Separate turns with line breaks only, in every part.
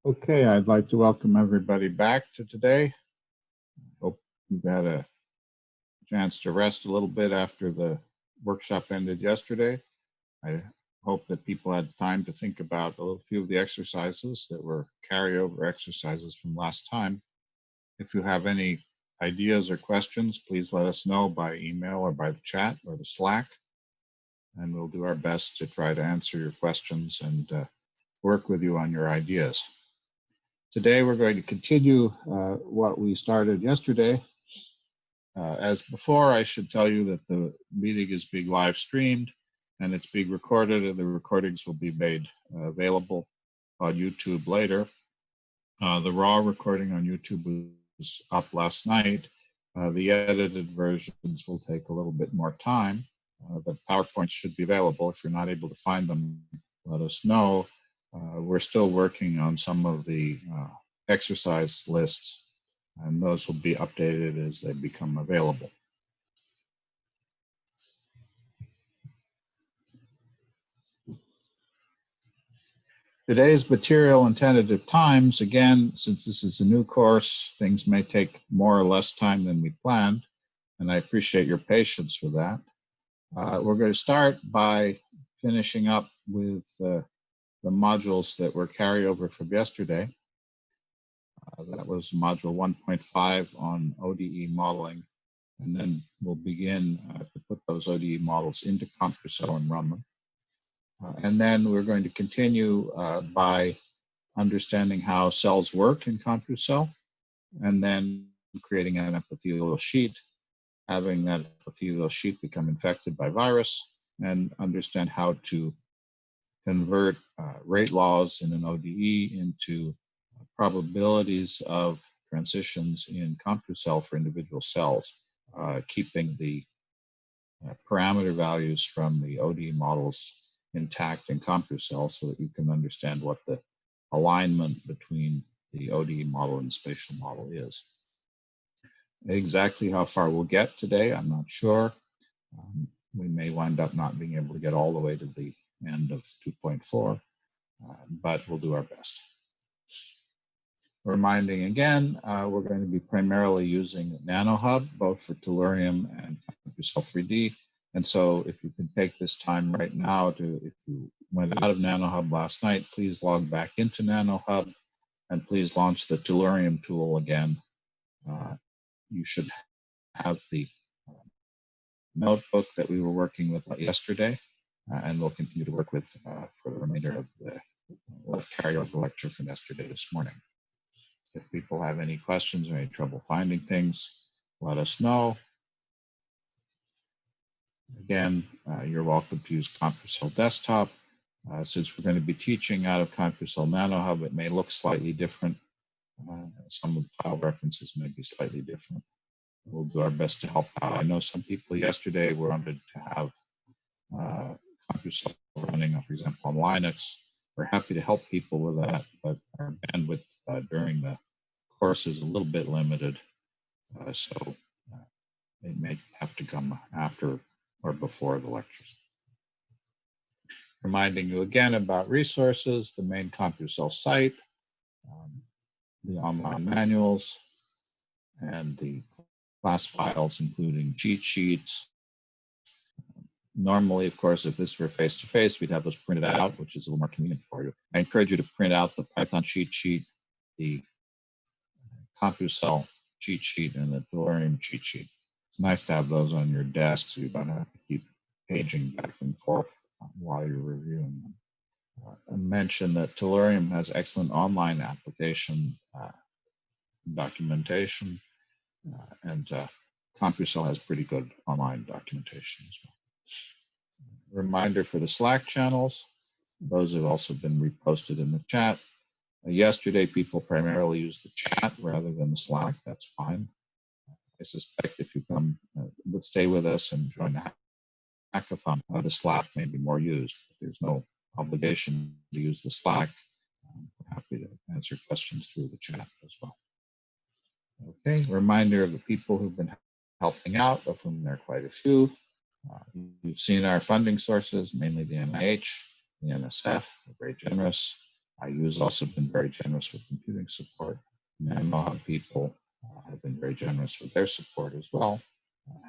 Okay, I'd like to welcome everybody back to today. Hope you've had a chance to rest a little bit after the workshop ended yesterday. I hope that people had time to think about a few of the exercises that were carryover exercises from last time. If you have any ideas or questions, please let us know by email or by the chat or the Slack, and we'll do our best to try to answer your questions and work with you on your ideas. Today, we're going to continue what we started yesterday. As before, I should tell you that the meeting is being live streamed and it's being recorded, and the recordings will be made available on YouTube later. The raw recording on YouTube was up last night. The edited versions will take a little bit more time. The PowerPoints should be available. If you're not able to find them, let us know. We're still working on some of the exercise lists, and those will be updated as they become available. Today's material and tentative times, again, since this is a new course, things may take more or less time than we planned, and I appreciate your patience with that. We're going to start by finishing up with the modules that were carryover from yesterday. That was module 1.5 on ODE modeling, and then we'll begin to put those ODE models into CompuCell and run them. And then we're going to continue by understanding how cells work in CompuCell, and then creating an epithelial sheet, having that epithelial sheet become infected by virus, and understand how to convert rate laws in an ODE into probabilities of transitions in CompuCell for individual cells, keeping the parameter values from the ODE models intact in CompuCell so that you can understand what the alignment between the ODE model and the spatial model is. Exactly how far we'll get today, I'm not sure. We may wind up not being able to get all the way to the end of 2.4, but we'll do our best. Reminding again, we're going to be primarily using Nanohub, both for Tellurium and CC3D. And so if you can take this time right now if you went out of Nanohub last night, please log back into Nanohub and please launch the Tellurium tool again. You should have the notebook that we were working with yesterday, and we'll continue to work with for the remainder of the carryover lecture from yesterday this morning. If people have any questions or any trouble finding things, let us know. Again, you're welcome to use CompuCell Desktop. Since we're going to be teaching out of CompuCell Nanohub, it may look slightly different. Some of the file references may be slightly different. We'll do our best to help out. I know some people yesterday wanted to have CompuCell running, for example, on Linux. We're happy to help people with that, but our bandwidth during the course is a little bit limited, so it may have to come after or before the lectures. Reminding you again about resources, the main CompuCell site, the online manuals, and the class files, including cheat sheets. Normally, of course, if this were face-to-face, we'd have those printed out, which is a little more convenient for you. I encourage you to print out the Python cheat sheet, the CompuCell cheat sheet, and the Tellurium cheat sheet. It's nice to have those on your desk so you don't have to keep paging back and forth while you're reviewing them. I mentioned that Tellurium has excellent online application documentation, and CompuCell has pretty good online documentation as well. Reminder for the Slack channels, those have also been reposted in the chat. Yesterday, people primarily used the chat rather than the Slack. That's fine. I suspect if you come, stay with us and join the hackathon, the Slack may be more used. There's no obligation to use the Slack. I'm happy to answer questions through the chat as well. Okay, reminder of the people who've been helping out, of whom there are quite a few. You've seen our funding sources, mainly the NIH, the NSF, they're very generous. IU's also been very generous with computing support. Nanohub people have been very generous with their support as well.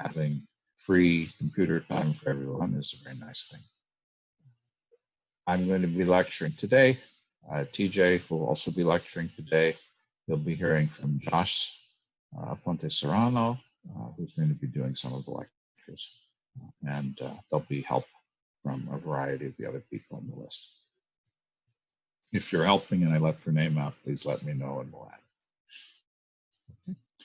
Having free computer time for everyone is a very nice thing. I'm going to be lecturing today. TJ will also be lecturing today. You'll be hearing from Josh Ponte Serrano, who's going to be doing some of the lectures. And there'll be help from a variety of the other people on the list. If you're helping and I left your name out, please let me know and we'll add.